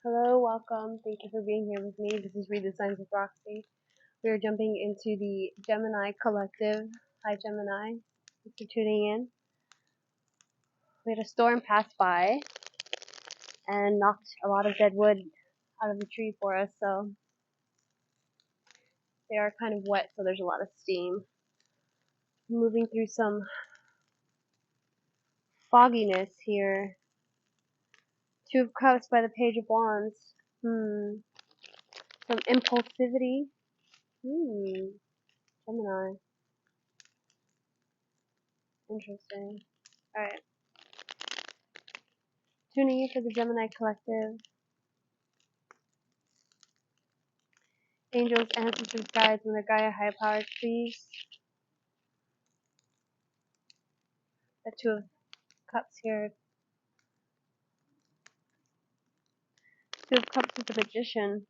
Hello, welcome. Thank you for being here with me. This is Read the Signs with Roxy. We are jumping into the Gemini Collective. Hi, Gemini. Thanks for tuning in. We had a storm pass by and knocked a lot of dead wood out of the tree for us, so they are kind of wet, so there's a lot of steam. Moving through some fogginess here. Two of Cups by the Page of Wands. Some impulsivity. Gemini. Interesting. Alright. Tuning in for the Gemini Collective. Angels, ancestors, guides, and their Gaia higher powers, please. The Two of Cups here. Two of Cups with the Magician.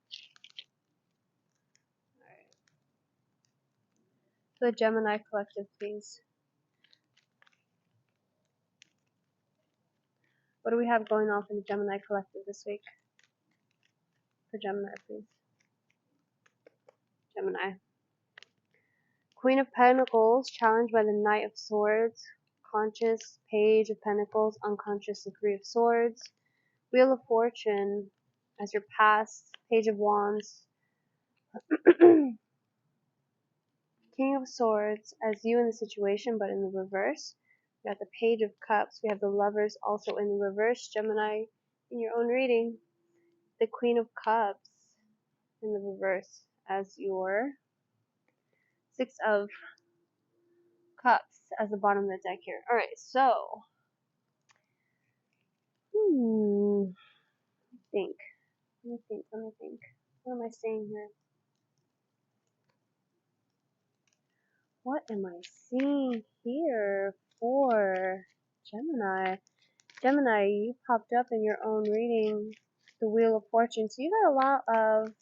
Alright. The Gemini Collective, please. What do we have going on for the Gemini Collective this week? For Gemini, please. Gemini. Queen of Pentacles, challenged by the Knight of Swords. Conscious, Page of Pentacles, unconscious, the Three of Swords. Wheel of Fortune, as your past. Page of Wands. King of Swords, as you in the situation, but in the reverse. We got the Page of Cups. We have the Lovers also in the reverse. Gemini, in your own reading. The Queen of Cups in the reverse as your Six of Cups as the bottom of the deck here. Alright, so let me think. What am I saying here? What am I seeing here for Gemini? Gemini, you popped up in your own reading, the Wheel of Fortune. So you got a lot of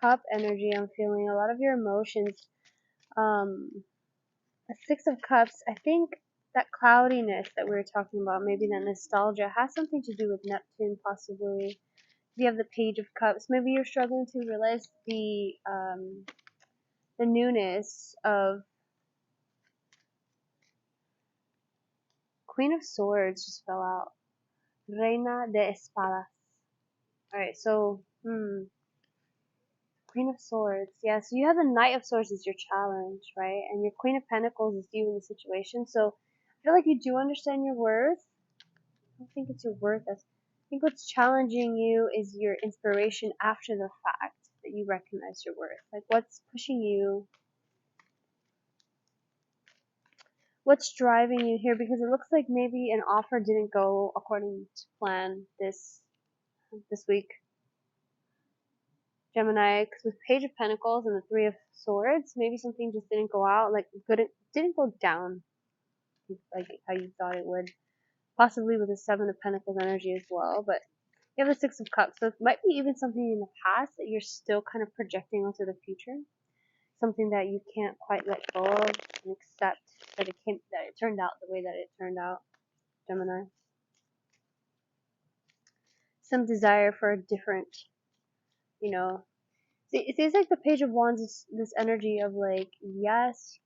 cup energy, I'm feeling. A lot of your emotions. A Six of Cups, I think that cloudiness that we were talking about, maybe that nostalgia, has something to do with Neptune, possibly. You have the Page of Cups. Maybe you're struggling to realize the newness of Queen of Swords just fell out. Reina de Espadas. Alright, so, Queen of Swords. Yeah, so you have the Knight of Swords as your challenge, right? And your Queen of Pentacles is you in the situation. So, I feel like you do understand your worth. I don't think it's your worth. I think what's challenging you is your inspiration after the fact that you recognize your worth. Like, what's pushing you? What's driving you here? Because it looks like maybe an offer didn't go according to plan this week. Gemini, because with Page of Pentacles and the Three of Swords, maybe something just didn't go out, like didn't go down like how you thought it would. Possibly with the Seven of Pentacles energy as well, but you have the Six of Cups, so it might be even something in the past that you're still kind of projecting onto the future. Something that you can't quite let go of and accept that it turned out the way that it turned out, Gemini. Some desire for a different, it seems like the Page of Wands is this energy of like, yes,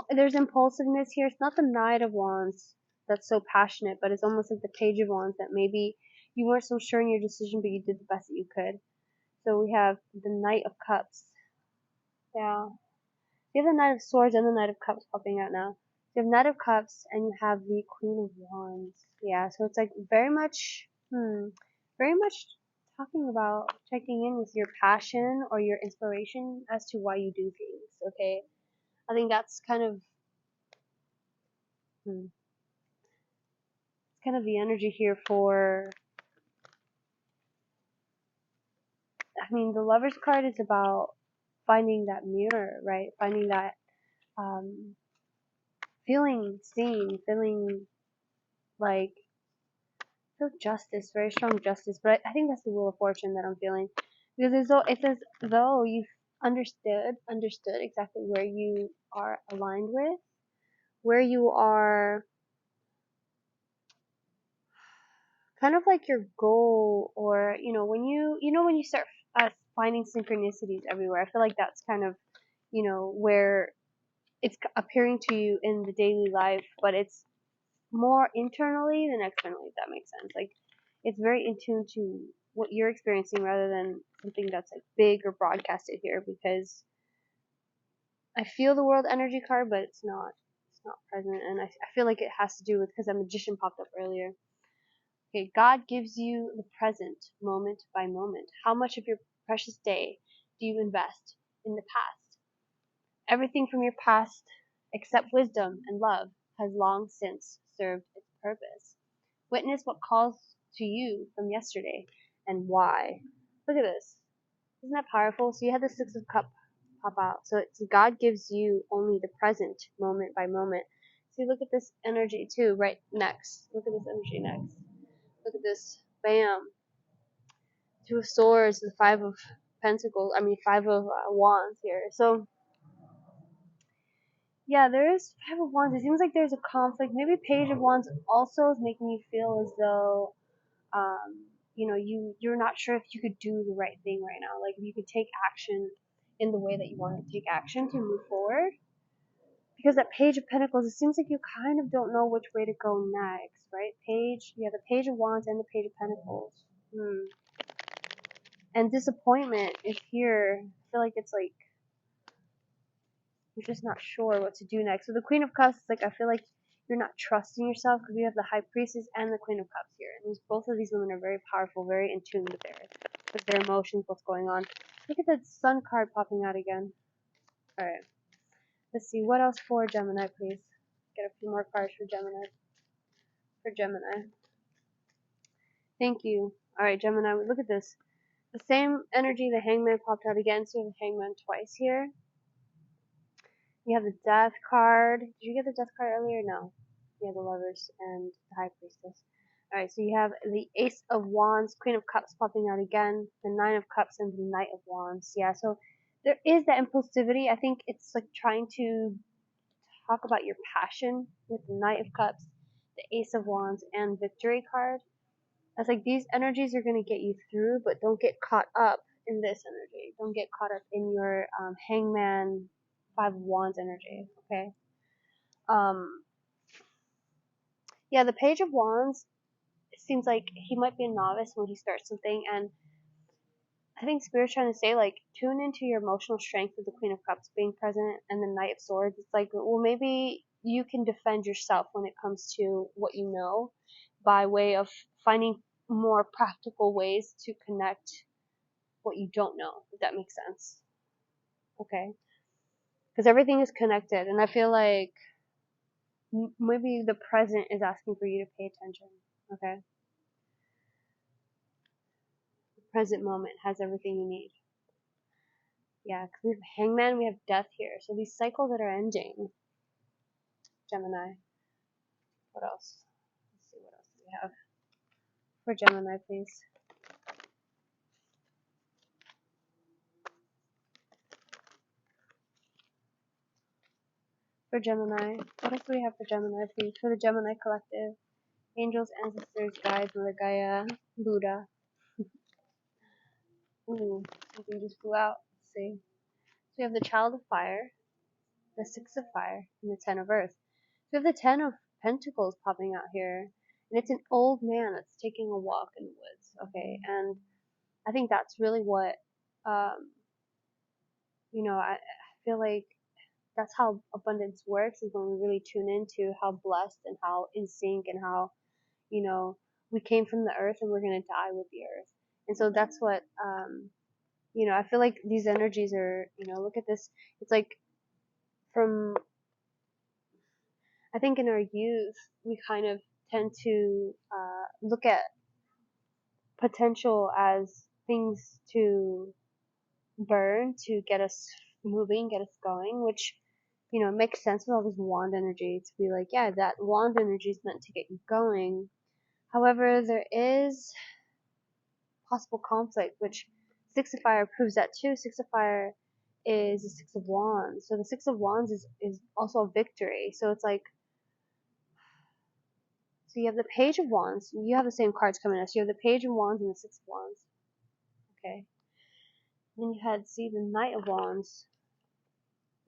there's impulsiveness here. It's not the Knight of Wands that's so passionate, but it's almost like the Page of Wands that maybe you weren't so sure in your decision, but you did the best that you could. So we have the Knight of Cups. Yeah. You have the Knight of Swords and the Knight of Cups popping out now. You have Knight of Cups and you have the Queen of Wands. Yeah, so it's like very much talking about checking in with your passion or your inspiration as to why you do things, okay? I think that's kind of the energy here for, the Lover's card is about finding that mirror, right? Finding that, feeling seen, feeling like, feel justice, very strong justice, but I think that's the Wheel of Fortune that I'm feeling. Because it's as though you've understood exactly where you are aligned with, where you are kind of like your goal, or when you start finding synchronicities everywhere. I feel like that's kind of where it's appearing to you in the daily life, but it's more internally than externally, if that makes sense. Like, it's very in tune to what you're experiencing rather than something that's like big or broadcasted here, because I feel the world energy card, but it's not present, and I feel like it has to do with, because a magician popped up earlier. Okay, God gives you the present, moment by moment. How much of your precious day do you invest in the past? Everything from your past, except wisdom and love, has long since served its purpose. Witness what calls to you from yesterday and why. Look at this. Isn't that powerful? So you had the Six of Cups pop out. So it's God gives you only the present, moment by moment. See, look at this energy too, right next. Look at this energy next. Look at this. Bam. Two of Swords, the Five of Pentacles, Five of Wands here. So, yeah, there is Five of Wands. It seems like there's a conflict. Maybe Page of Wands also is making you feel as though, you're not sure if you could do the right thing right now. Like, if you could take action in the way that you want to take action to move forward. Because that Page of Pentacles, it seems like you kind of don't know which way to go next, right? The Page of Wands and the Page of Pentacles. And disappointment is here. I feel like it's like you're just not sure what to do next. So the Queen of Cups, it's like I feel like you're not trusting yourself, because we have the High Priestess and the Queen of Cups here. And both of these women are very powerful, very in tune with their emotions, what's going on. Look at that Sun card popping out again. Alright. Let's see. What else for Gemini, please? Get a few more cards for Gemini. Thank you. Alright, Gemini, look at this. The same energy, the Hangman popped out again, so you have the Hangman twice here. You have the Death card. Did you get the Death card earlier? No. You have the Lovers and the High Priestess. Alright, so you have the Ace of Wands, Queen of Cups popping out again, the Nine of Cups, and the Knight of Wands. Yeah, so there is that impulsivity. I think it's like trying to talk about your passion with the Knight of Cups, the Ace of Wands, and Victory card. It's like these energies are going to get you through, but don't get caught up in this energy. Don't get caught up in your Hangman, Five of Wands energy, okay? Yeah, the Page of Wands, it seems like he might be a novice when he starts something, and I think Spirit's trying to say, like, tune into your emotional strength with the Queen of Cups being present and the Knight of Swords. It's like, well, maybe you can defend yourself when it comes to what you know by way of finding more practical ways to connect what you don't know, if that makes sense. Okay? Because everything is connected, and I feel like maybe the present is asking for you to pay attention. Okay? The present moment has everything you need. Yeah, because we have Hangman, we have Death here. So these cycles that are ending. Gemini. What else? Let's see, what else do we have for Gemini, please? For Gemini. What else do we have for Gemini, please? For the Gemini Collective. Angels, ancestors, guides, Mother Gaia, Buddha. Ooh, something just flew out. Let's see. So we have the Child of Fire, the Six of Fire, and the Ten of Earth. So we have the Ten of Pentacles popping out here. And it's an old man that's taking a walk in the woods. Okay, and I think that's really what, I feel like that's how abundance works, is when we really tune into how blessed and how in sync and how, we came from the earth and we're going to die with the earth. And so that's what, I feel like these energies are, look at this. It's like I think in our youth, we kind of tend to look at potential as things to burn to get us moving, get us going, which, makes sense with all this wand energy to be like, yeah, that wand energy is meant to get you going. However, there is possible conflict, which Six of Fire proves that too. Six of Fire is the Six of Wands. So the Six of Wands is also a victory. So it's like, So you have the Page of Wands. You have the same cards coming in. So you have the Page of Wands and the Six of Wands. Okay. And then you had, see, the Knight of Wands.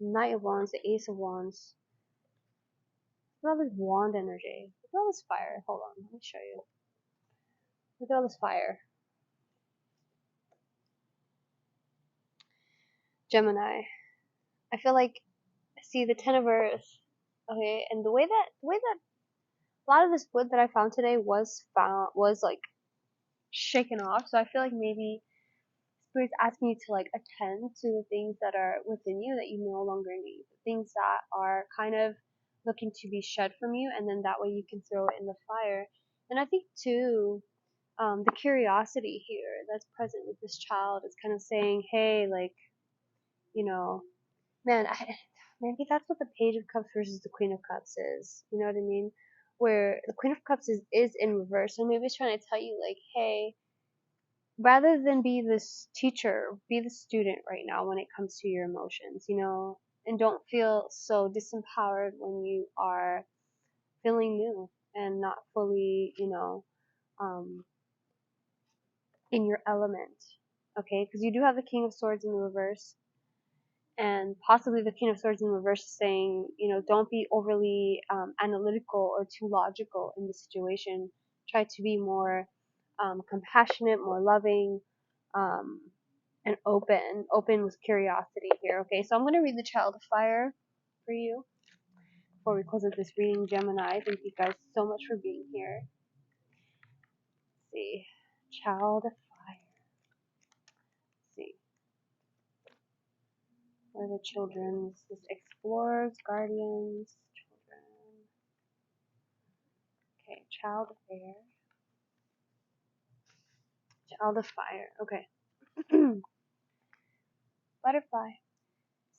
The Knight of Wands, the Ace of Wands. Look at all this wand energy. Look at all this fire. Hold on, let me show you. Look at all this fire. Gemini. I feel like, see, the Ten of Earth. Okay, and the way that a lot of this wood that I found today was like shaken off. So I feel like maybe Spirit's asking you to like attend to the things that are within you that you no longer need, the things that are kind of looking to be shed from you, and then that way you can throw it in the fire. And I think too, the curiosity here that's present with this child is kind of saying, hey, like, you know, man, maybe that's what the Page of Cups versus the Queen of Cups is. You know what I mean? Where the Queen of Cups is in reverse, so maybe it's trying to tell you, like, hey, rather than be this teacher, be the student right now when it comes to your emotions, you know, and don't feel so disempowered when you are feeling new and not fully, you know, in your element. Okay, because you do have the King of Swords in the reverse, and possibly the King of Swords in reverse saying, you know, don't be overly analytical or too logical in the situation. Try to be more compassionate, more loving, and open with curiosity here. Okay, so I'm going to read the Child of Fire for you before we close out this reading, Gemini. Thank you guys so much for being here. Let's see, Child of Fire. Let's see. What are the children's? This explorers, guardians, children. Okay, child of air. Child of fire. Okay. Butterfly.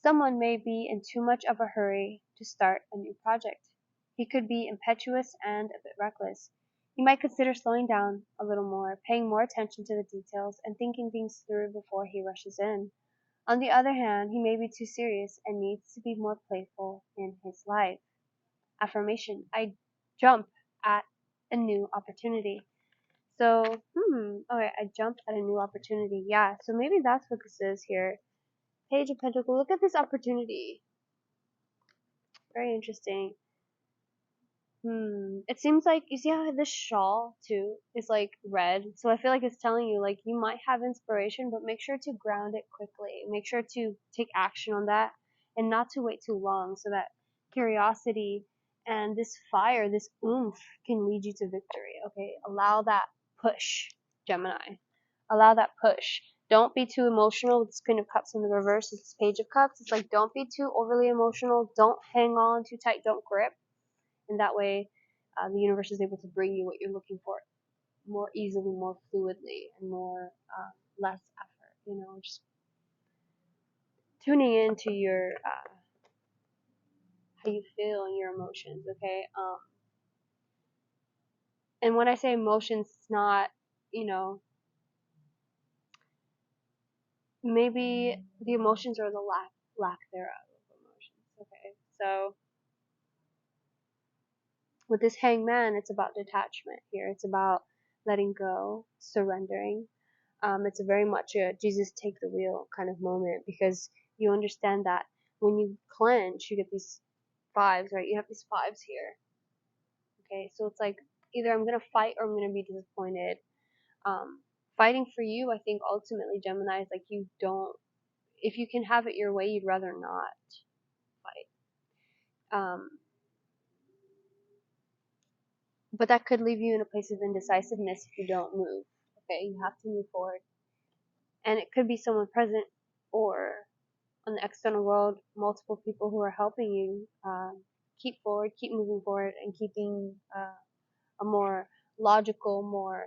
Someone may be in too much of a hurry to start a new project. He could be impetuous and a bit reckless. He might consider slowing down a little more, paying more attention to the details, and thinking things through before he rushes in. On the other hand, he may be too serious and needs to be more playful in his life. Affirmation. I jump at a new opportunity. So, okay, I jump at a new opportunity. Yeah, so maybe that's what this is here. Page of Pentacles. Look at this opportunity. Very interesting. It seems like, you see how this shawl, too, is like red? So I feel like it's telling you, like, you might have inspiration, but make sure to ground it quickly. Make sure to take action on that and not to wait too long so that curiosity and this fire, this oomph can lead you to victory, okay? Allow that push, Gemini. Allow that push. Don't be too emotional with this Queen of Cups in the reverse. With this Page of Cups, it's like, don't be too overly emotional. Don't hang on too tight. Don't grip. And that way, the universe is able to bring you what you're looking for more easily, more fluidly, and more less effort. You know, just tuning into your how you feel and your emotions. Okay. And when I say emotions, it's not, you know, maybe the emotions or the lack thereof of emotions. Okay. So with this Hangman, it's about detachment here. It's about letting go, surrendering. It's a very much a Jesus take the wheel kind of moment, because you understand that when you clench, you get these fives, right? You have these fives here. Okay, so it's like either I'm gonna fight or I'm gonna be disappointed. Fighting for you, I think ultimately, Gemini, is like, you don't. If you can have it your way, you'd rather not fight. But that could leave you in a place of indecisiveness if you don't move. Okay, you have to move forward, and it could be someone present or on the external world, multiple people who are helping you keep forward, keep moving forward, and keeping a more logical, more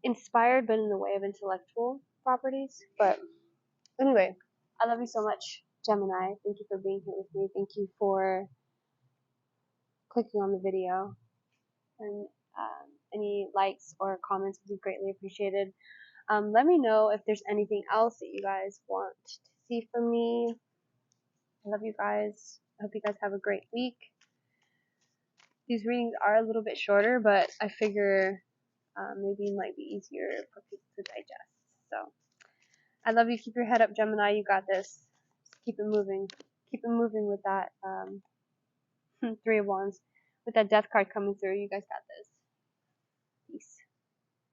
inspired, but in the way of intellectual properties. But anyway, I love you so much, Gemini. Thank you for being here with me. Thank you for clicking on the video. And any likes or comments would be greatly appreciated. Let me know if there's anything else that you guys want to see from me. I love you guys. I hope you guys have a great week. these readings are a little bit shorter, but I figure maybe it might be easier for people to digest. So I love you. Keep your head up, Gemini. You got this. Just keep it moving. Keep it moving with that Three of Wands. With that Death card coming through, you guys got this. Peace.